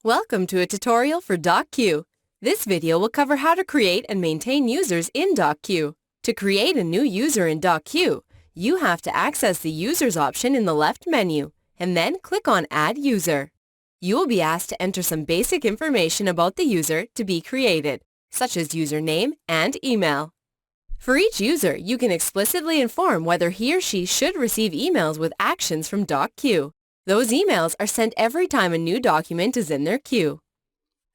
Welcome to a tutorial for DocQ. This video will cover how to create and maintain users in DocQ. To create a new user in DocQ, you have to access the Users option in the left menu and then click on Add User. You will be asked to enter some basic information about the user to be created, such as username and email. For each user, you can explicitly inform whether he or she should receive emails with actions from DocQ. Those emails are sent every time a new document is in their queue.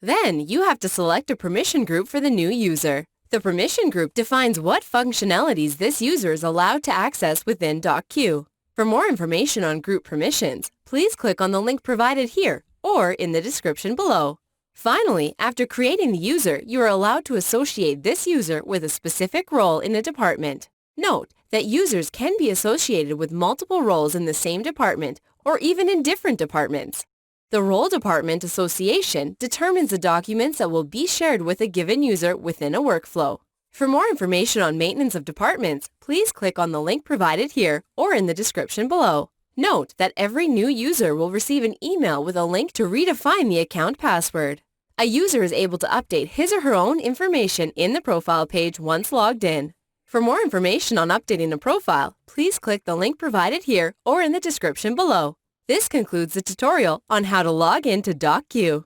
Then, you have to select a permission group for the new user. The permission group defines what functionalities this user is allowed to access within DocQ. For more information on group permissions, please click on the link provided here or in the description below. Finally, after creating the user, you are allowed to associate this user with a specific role in a department. Note that users can be associated with multiple roles in the same department or even in different departments. The role department association determines the documents that will be shared with a given user within a workflow. For more information on maintenance of departments, please click on the link provided here or in the description below. Note that every new user will receive an email with a link to redefine the account password. A user is able to update his or her own information in the profile page once logged in. For more information on updating a profile, please click the link provided here or in the description below. This concludes the tutorial on how to log into DocQ.